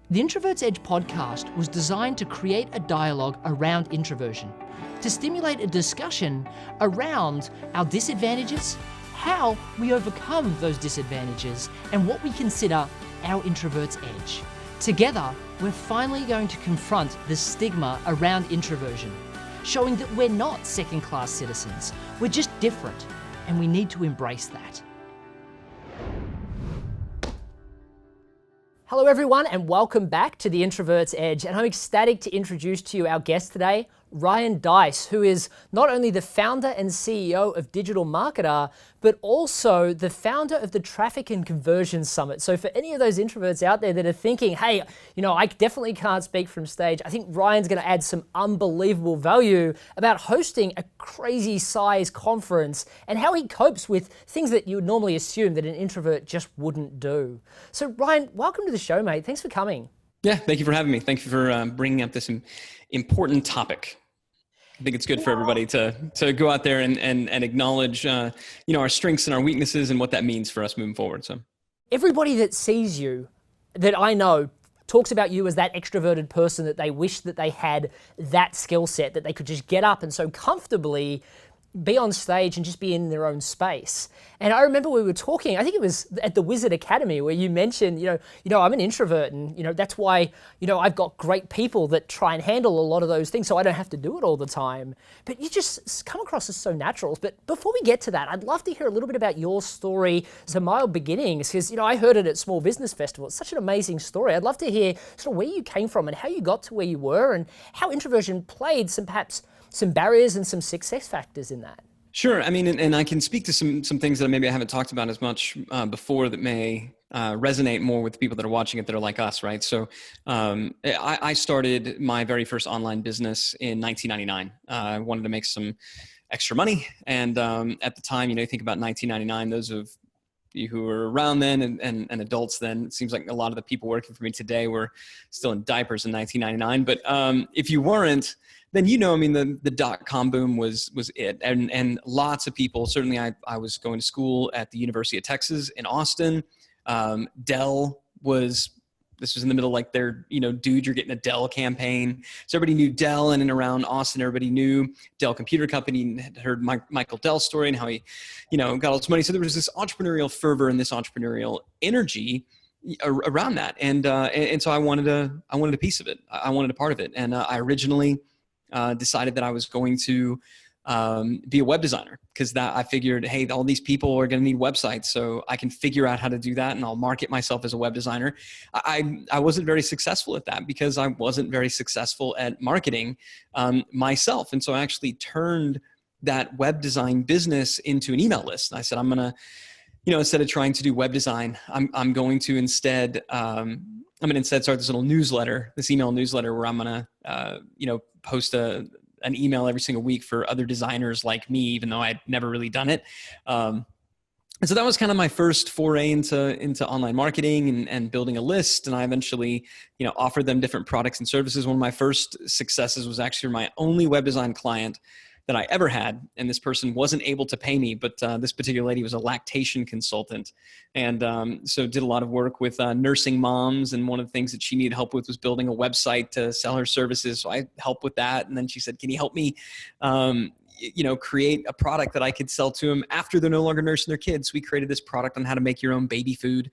The Introvert's Edge podcast was designed to create a dialogue around introversion, to stimulate a discussion around our disadvantages, how we overcome those disadvantages, and what we consider our introvert's edge. Together, we're finally going to confront the stigma around introversion, showing that we're not second-class citizens, we're just different, and we need to embrace that. Hello everyone, and welcome back to the Introvert's Edge, and I'm ecstatic to introduce to you our guest today, Ryan Deiss, who is not only the founder and CEO of Digital Marketer, but also the founder of the Traffic and Conversion Summit. So for any of those introverts out there that are thinking, hey, I definitely can't speak from stage, I think Ryan's gonna add some unbelievable value about hosting a crazy size conference and how he copes with things that you would normally assume that an introvert just wouldn't do. So Ryan, welcome to the show, mate. Thanks for coming. Yeah, thank you for having me. Thank you for bringing up this important topic. I think it's good for everybody to go out there and acknowledge, our strengths and our weaknesses and what that means for us moving forward. So, everybody that sees you, that I know, talks about you as that extroverted person that they wish that they had that skill set, that they could just get up and so comfortably be on stage and just be in their own space. And I remember we were talking, I think it was at the Wizard Academy, where you mentioned, I'm an introvert, and that's why, I've got great people that try and handle a lot of those things so I don't have to do it all the time. But you just come across as so natural. But before we get to that, I'd love to hear a little bit about your story, so my beginnings, because I heard it at Small Business Festival. It's such an amazing story. I'd love to hear sort of where you came from and how you got to where you were and how introversion played some barriers and some success factors in that. Sure. I mean, and I can speak to some things that maybe I haven't talked about as much before that may resonate more with the people that are watching it that are like us, right? So I started my very first online business in 1999. I wanted to make some extra money. And at the time, you think about 1999, those of you who were around then and adults then, it seems like a lot of the people working for me today were still in diapers in 1999. But if you weren't, then the dot-com boom was it. And lots of people, certainly I was going to school at the University of Texas in Austin. Dell this was in the middle, like their, dude, you're getting a Dell campaign. So everybody knew Dell, and in around Austin, everybody knew Dell Computer Company and had heard Michael Dell's story and how he, got all this money. So there was this entrepreneurial fervor and this entrepreneurial energy around that. And so I wanted a piece of it. I wanted a part of it. And I originally decided that I was going to be a web designer, because I figured, hey, all these people are going to need websites, so I can figure out how to do that, and I'll market myself as a web designer. I wasn't very successful at that because I wasn't very successful at marketing myself, and so I actually turned that web design business into an email list. And I said, I'm going to, instead of trying to do web design, I'm going to instead start this little newsletter, this email newsletter, where I'm going to, post an email every single week for other designers like me, even though I'd never really done it. And so that was kind of my first foray into online marketing and building a list. And I eventually, offered them different products and services. One of my first successes was actually my only web design client that I ever had. And this person wasn't able to pay me, but this particular lady was a lactation consultant. And so did a lot of work with nursing moms. And one of the things that she needed help with was building a website to sell her services. So I helped with that. And then she said, can you help me, create a product that I could sell to them after they're no longer nursing their kids? So we created this product on how to make your own baby food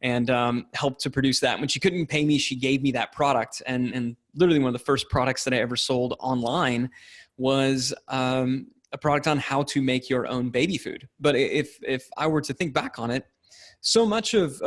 and helped to produce that. When she couldn't pay me, she gave me that product. And literally one of the first products that I ever sold online was a product on how to make your own baby food. But if I were to think back on it, so much of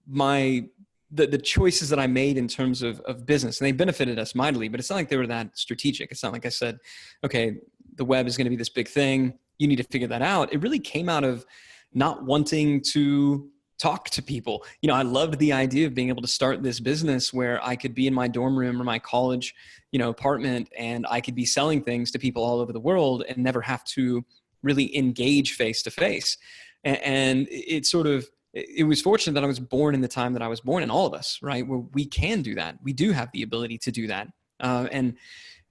the choices that I made in terms of business, and they benefited us mightily, but it's not like they were that strategic. It's not like I said, okay, the web is going to be this big thing, you need to figure that out. It really came out of not wanting to talk to people. I loved the idea of being able to start this business where I could be in my dorm room or my college, apartment, and I could be selling things to people all over the world and never have to really engage face to face. And it was fortunate that I was born in the time that I was born in, all of us, right? Where we can do that. We do have the ability to do that. And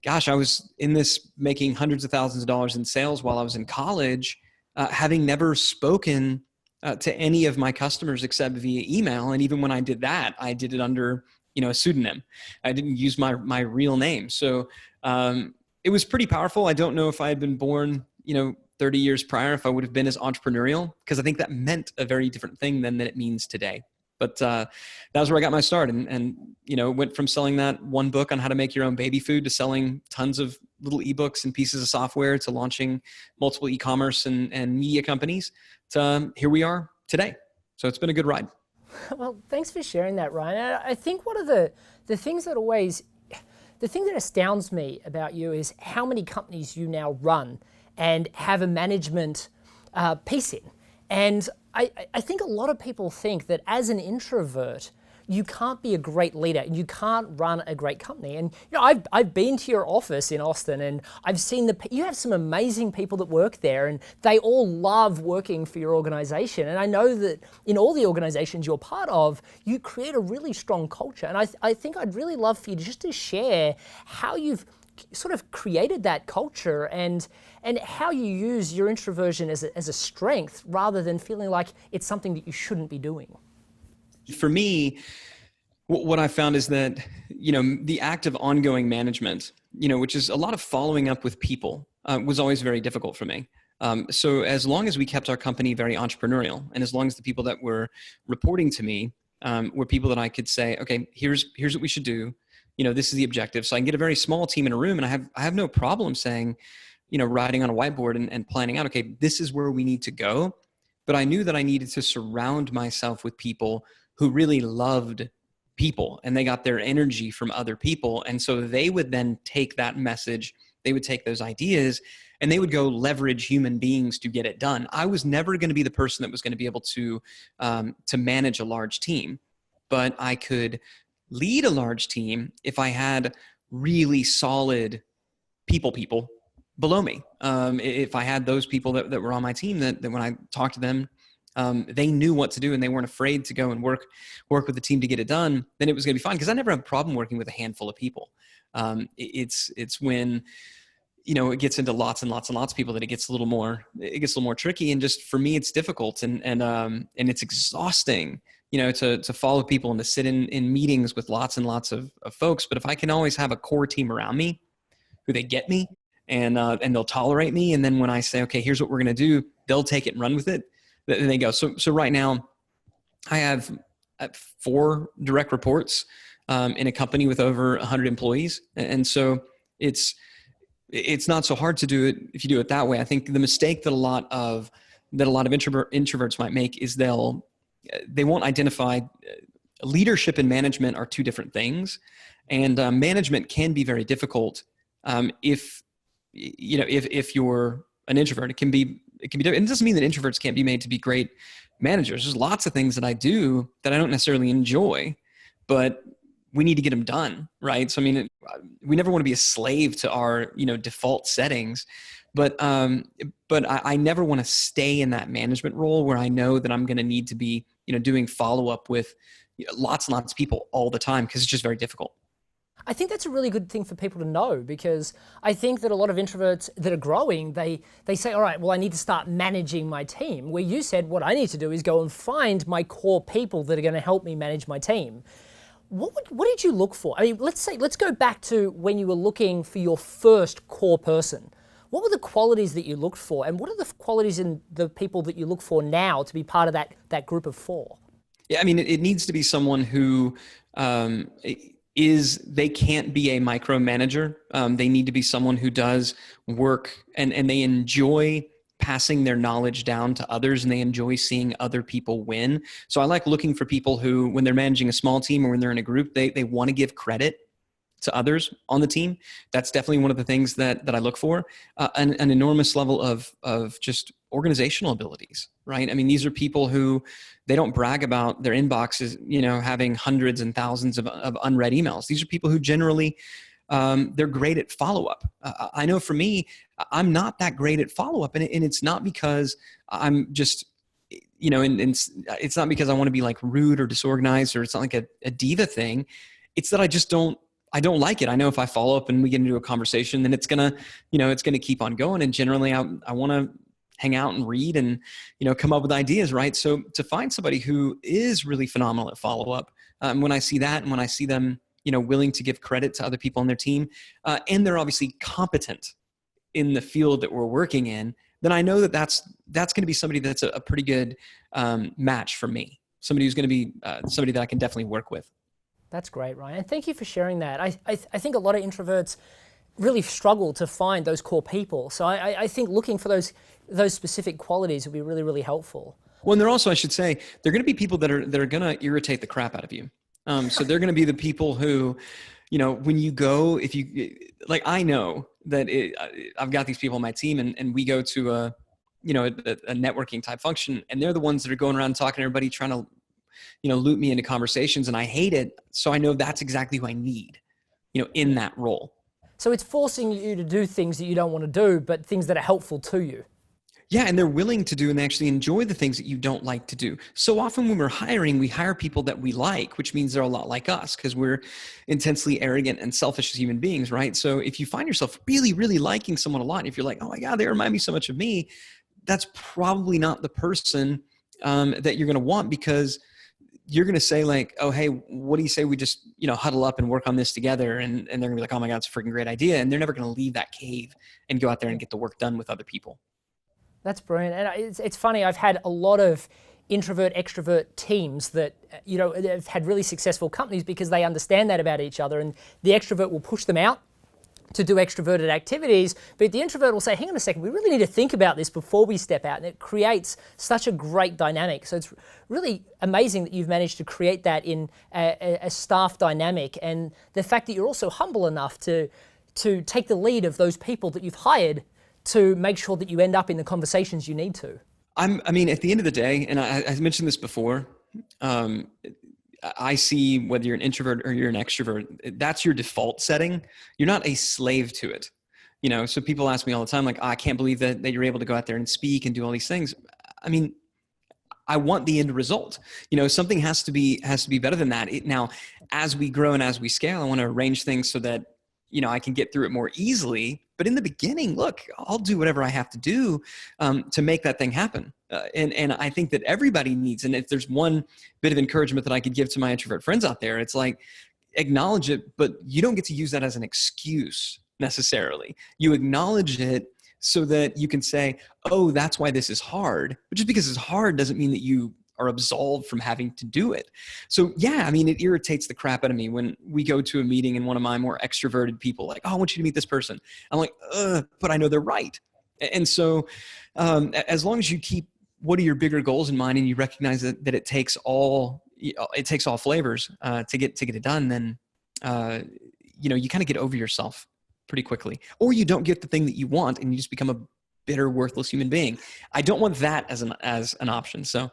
gosh, I was in this making hundreds of thousands of dollars in sales while I was in college, having never spoken to any of my customers except via email. And even when I did that, I did it under a pseudonym. I didn't use my real name. So it was pretty powerful. I don't know if I had been born, 30 years prior, if I would have been as entrepreneurial, because I think that meant a very different thing than it means today. But that was where I got my start, and went from selling that one book on how to make your own baby food to selling tons of little ebooks and pieces of software to launching multiple e-commerce and media companies to here we are today. So it's been a good ride. Well, thanks for sharing that, Ryan. I think one of the things that the thing that astounds me about you is how many companies you now run and have a management piece in. And I think a lot of people think that as an introvert, you can't be a great leader and you can't run a great company. And I've been to your office in Austin, and I've seen you have some amazing people that work there, and they all love working for your organization. And I know that in all the organizations you're part of, you create a really strong culture. And I think I'd really love for you just to share how you've sort of created that culture and how you use your introversion as a strength rather than feeling like it's something that you shouldn't be doing. For me, what I found is that, the act of ongoing management, which is a lot of following up with people, was always very difficult for me. So as long as we kept our company very entrepreneurial, and as long as the people that were reporting to me were people that I could say, okay, here's what we should do. This is the objective. So I can get a very small team in a room, and I have no problem saying, writing on a whiteboard and planning out, okay, this is where we need to go. But I knew that I needed to surround myself with people who really loved people, and they got their energy from other people. And so they would then take that message, they would take those ideas, and they would go leverage human beings to get it done. I was never going to be the person that was going to be able to manage a large team, but I could lead a large team if I had really solid people below me. If I had those people that were on my team that when I talked to them, they knew what to do and they weren't afraid to go and work with the team to get it done, then it was going to be fine. Because I never have a problem working with a handful of people. It's when it gets into lots and lots and lots of people that it gets a little more tricky. And just for me, it's difficult and it's exhausting. To follow people and to sit in meetings with lots and lots of folks. But if I can always have a core team around me who they get me and they'll tolerate me. And then when I say, okay, here's what we're going to do, they'll take it and run with it. Then they go. So right now I have 4 direct reports in a company with over 100 employees. And so it's not so hard to do it if you do it that way. I think the mistake that a lot of introverts might make is they won't identify leadership and management are 2 different things. And management can be very difficult if you're an introvert. It can be different. And it doesn't mean that introverts can't be made to be great managers. There's lots of things that I do that I don't necessarily enjoy, but we need to get them done, right? So we never want to be a slave to our default settings. But I never want to stay in that management role where I know that I'm going to need to be, doing follow-up with lots and lots of people all the time, because it's just very difficult. I think that's a really good thing for people to know, because I think that a lot of introverts that are growing, they say, all right, well, I need to start managing my team. Where you said, what I need to do is go and find my core people that are going to help me manage my team. What did you look for? Let's go back to when you were looking for your first core person. What were the qualities that you looked for, and what are the qualities in the people that you look for now to be part of that group of 4? Yeah, it needs to be someone who they can't be a micromanager. They need to be someone who does work and they enjoy passing their knowledge down to others, and they enjoy seeing other people win. So I like looking for people who, when they're managing a small team or when they're in a group, they want to give credit to others on the team. That's definitely one of the things that I look for. An enormous level of just organizational abilities, right? These are people who, they don't brag about their inboxes, having hundreds and thousands of unread emails. These are people who generally, they're great at follow-up. I know for me, I'm not that great at follow-up, and it's not because I'm just, and it's not because I want to be like rude or disorganized, or it's not like a diva thing. It's that I don't like it. I know if I follow up and we get into a conversation, then it's gonna keep on going. And generally I want to hang out and read and, come up with ideas, right? So to find somebody who is really phenomenal at follow up, When I see that, and when I see them, willing to give credit to other people on their team, and they're obviously competent in the field that we're working in, then I know that that's going to be somebody that's a pretty good match for me. Somebody who's going to be somebody that I can definitely work with. That's great, Ryan. And thank you for sharing that. I think a lot of introverts really struggle to find those core people. So I think looking for those specific qualities would be really, really helpful. Well, and they're also, I should say, they're going to be people that are going to irritate the crap out of you. So they're going to be the people who, when you go, if you, like, I know that I've got these people on my team, and we go to a networking type function, and they're the ones that are going around talking to everybody, trying to, loop me into conversations, and I hate it. So I know that's exactly who I need, in that role. So it's forcing you to do things that you don't want to do, but things that are helpful to you. Yeah, and they're willing to do, and they actually enjoy the things that you don't like to do. So often when we're hiring, we hire people that we like, which means they're a lot like us, because we're intensely arrogant and selfish as human beings, right? So if you find yourself really, really liking someone a lot, if you're like, oh my God, they remind me so much of me, that's probably not the person that you're going to want, because you're going to say like, oh, hey, what do you say we just, huddle up and work on this together? And they're going to be like, oh my God, it's a freaking great idea. And they're never going to leave that cave and go out there and get the work done with other people. That's brilliant. And it's funny, I've had a lot of introvert, extrovert teams that, have had really successful companies because they understand that about each other. And the extrovert will push them out to do extroverted activities, but the introvert will say, hang on a second, we really need to think about this before we step out. And it creates such a great dynamic. So it's really amazing that you've managed to create that in a staff dynamic. And the fact that you're also humble enough to take the lead of those people that you've hired to make sure that you end up in the conversations you need to. I mean, at the end of the day, and I mentioned this before, I see whether you're an introvert or you're an extrovert, that's your default setting. You're not a slave to it. So people ask me all the time, like, oh, I can't believe that you're able to go out there and speak and do all these things. I mean, I want the end result. Something has to be better than that. Now, as we grow and as we scale, I want to arrange things so that, I can get through it more easily. But in the beginning, look, I'll do whatever I have to do to make that thing happen. And I think that everybody needs, and if there's one bit of encouragement that I could give to my introvert friends out there, it's like, acknowledge it, but you don't get to use that as an excuse necessarily. You acknowledge it so that you can say, oh, that's why this is hard. But just because it's hard doesn't mean that you are absolved from having to do it. So yeah, I mean, it irritates the crap out of me when we go to a meeting and one of my more extroverted people like, oh, I want you to meet this person. I'm like, but I know they're right. And so as long as you keep what are your bigger goals in mind and you recognize that it takes all flavors to get it done, then you kind of get over yourself pretty quickly, or you don't get the thing that you want and you just become a bitter, worthless human being. I don't want that as an option. So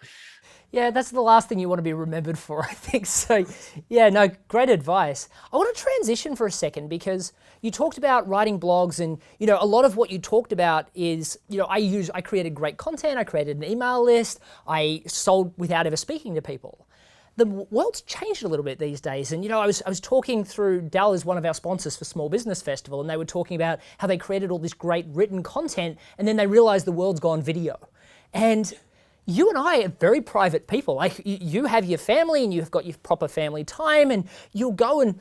yeah, that's the last thing you want to be remembered for, I think. So yeah, no, great advice. I want to transition for a second because you talked about writing blogs and, a lot of what you talked about is, I created great content, I created an email list, I sold without ever speaking to people. The world's changed a little bit these days. And, I was talking through, Dell is one of our sponsors for Small Business Festival, and they were talking about how they created all this great written content, and then they realized the world's gone video. And you and I are very private people. Like you have your family and you've got your proper family time, and you'll go and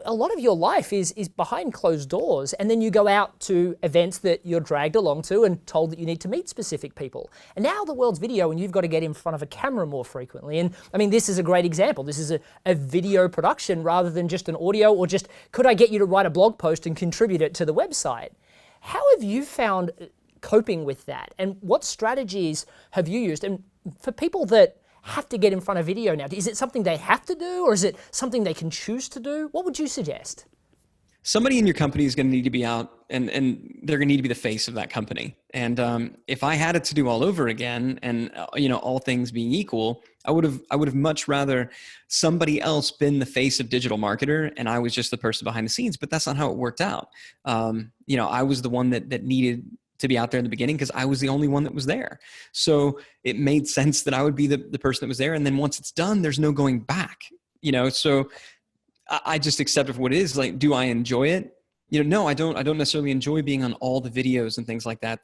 a lot of your life is behind closed doors, and then you go out to events that you're dragged along to and told that you need to meet specific people. And now the world's video and you've got to get in front of a camera more frequently. And I mean, this is a great example. This is a video production rather than just an audio, or just, could I get you to write a blog post and contribute it to the website? How have you found coping with that, and what strategies have you used? And for people that have to get in front of video now, is it something they have to do, or is it something they can choose to do? What would you suggest? Somebody in your company is going to need to be out, and they're going to need to be the face of that company. And if I had it to do all over again, and all things being equal, I would have much rather somebody else been the face of digital marketer, and I was just the person behind the scenes. But that's not how it worked out. I was the one that needed to be out there in the beginning because I was the only one that was there. So it made sense that I would be the person that was there. And then once it's done, there's no going back, so I just accept it for what it is. Like, do I enjoy it? No, I don't necessarily enjoy being on all the videos and things like that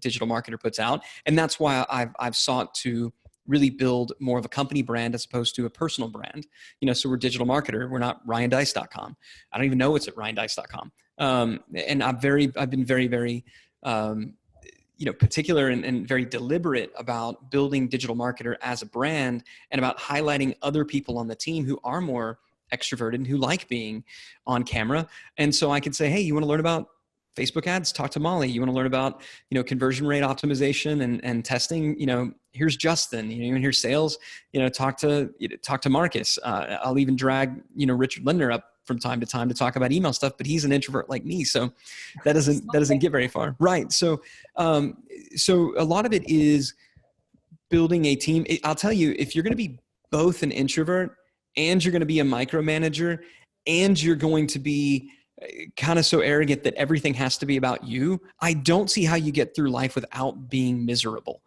Digital Marketer puts out. And that's why I've sought to really build more of a company brand as opposed to a personal brand. So we're a digital marketer. We're not RyanDeiss.com. I don't even know what's at RyanDeiss.com. And I've been very, very, particular and very deliberate about building digital marketer as a brand and about highlighting other people on the team who are more extroverted and who like being on camera. And so I could say, hey, you want to learn about Facebook ads? Talk to Molly. You want to learn about, conversion rate optimization and testing? Here's Justin. You want to hear sales? Talk to Marcus. I'll even drag, Richard Lindner up from time to time to talk about email stuff, but he's an introvert like me. So that doesn't get very far. Right. So a lot of it is building a team. I'll tell you, if you're going to be both an introvert and you're going to be a micromanager and you're going to be kind of so arrogant that everything has to be about you, I don't see how you get through life without being miserable.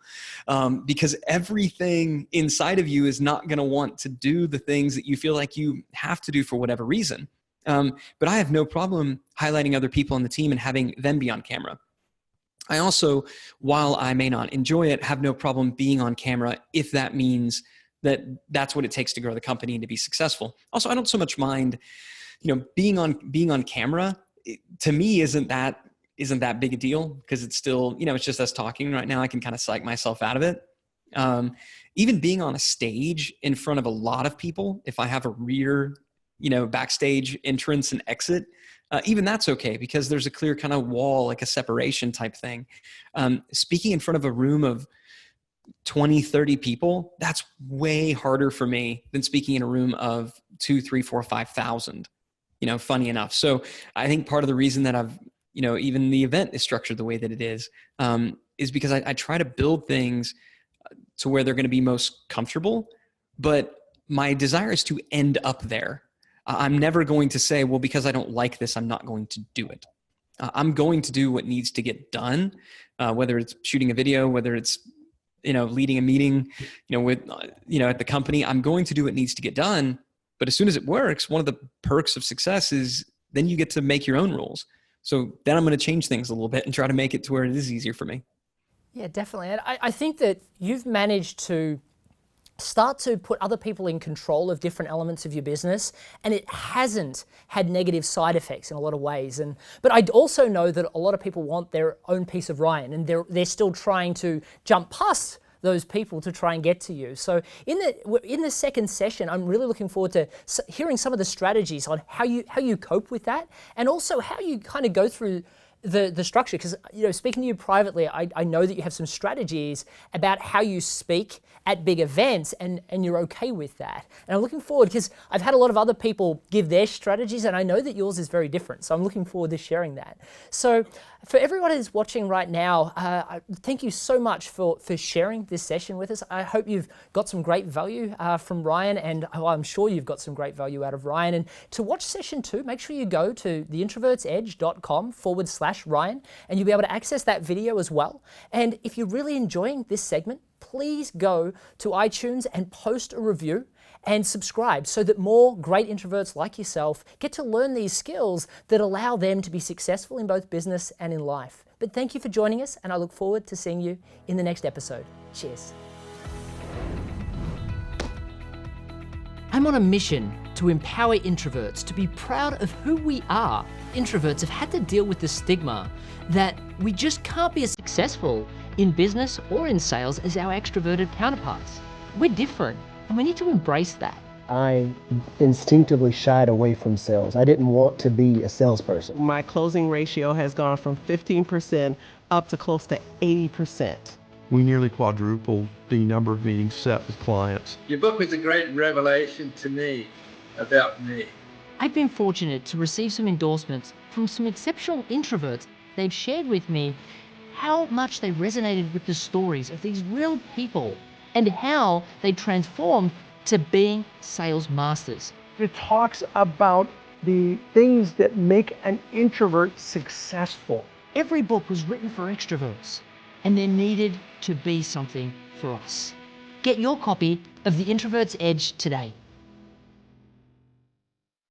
Because everything inside of you is not going to want to do the things that you feel like you have to do for whatever reason. But I have no problem highlighting other people on the team and having them be on camera. I also, while I may not enjoy it, have no problem being on camera if that means that that's what it takes to grow the company and to be successful. Also, I don't so much mind being on camera. To me isn't that big a deal, because it's still, it's just us talking right now. I can kind of psych myself out of it. Even being on a stage in front of a lot of people, if I have a rear, backstage entrance and exit, even that's okay, because there's a clear kind of wall, like a separation type thing. Speaking in front of a room of 20, 30 people, that's way harder for me than speaking in a room of 2, 3, 4, 5,000. Funny enough. So I think part of the reason that I've, even the event is structured the way that it is because I try to build things to where they're going to be most comfortable. But my desire is to end up there. I'm never going to say, well, because I don't like this, I'm not going to do it. I'm going to do what needs to get done, whether it's shooting a video, whether it's, leading a meeting, with, at the company. I'm going to do what needs to get done. But as soon as it works, one of the perks of success is then you get to make your own rules. So then I'm going to change things a little bit and try to make it to where it is easier for me. Yeah, definitely. And I think that you've managed to start to put other people in control of different elements of your business, and it hasn't had negative side effects in a lot of ways. But I also know that a lot of people want their own piece of Ryan, and they're still trying to jump past those people to try and get to you. So in the second session, I'm really looking forward to hearing some of the strategies on how you cope with that, and also how you kind of go through the structure. Because speaking to you privately, I know that you have some strategies about how you speak at big events, and you're okay with that. And I'm looking forward, because I've had a lot of other people give their strategies, and I know that yours is very different. So I'm looking forward to sharing that. So for everyone who's watching right now, thank you so much for sharing this session with us. I hope you've got some great value from Ryan, and I'm sure you've got some great value out of Ryan. And to watch session 2, make sure you go to theintrovertsedge.com/Ryan, and you'll be able to access that video as well. And if you're really enjoying this segment, please go to iTunes and post a review and subscribe, so that more great introverts like yourself get to learn these skills that allow them to be successful in both business and in life. But thank you for joining us, and I look forward to seeing you in the next episode. Cheers. I'm on a mission to empower introverts to be proud of who we are. Introverts have had to deal with the stigma that we just can't be as successful in business or in sales as our extroverted counterparts. We're different, and we need to embrace that. I instinctively shied away from sales. I didn't want to be a salesperson. My closing ratio has gone from 15% up to close to 80%. We nearly quadrupled the number of meetings set with clients. Your book was a great revelation to me about me. I've been fortunate to receive some endorsements from some exceptional introverts. They've shared with me how much they resonated with the stories of these real people and how they transformed to being sales masters. It talks about the things that make an introvert successful. Every book was written for extroverts, and there needed to be something for us. Get your copy of The Introvert's Edge today.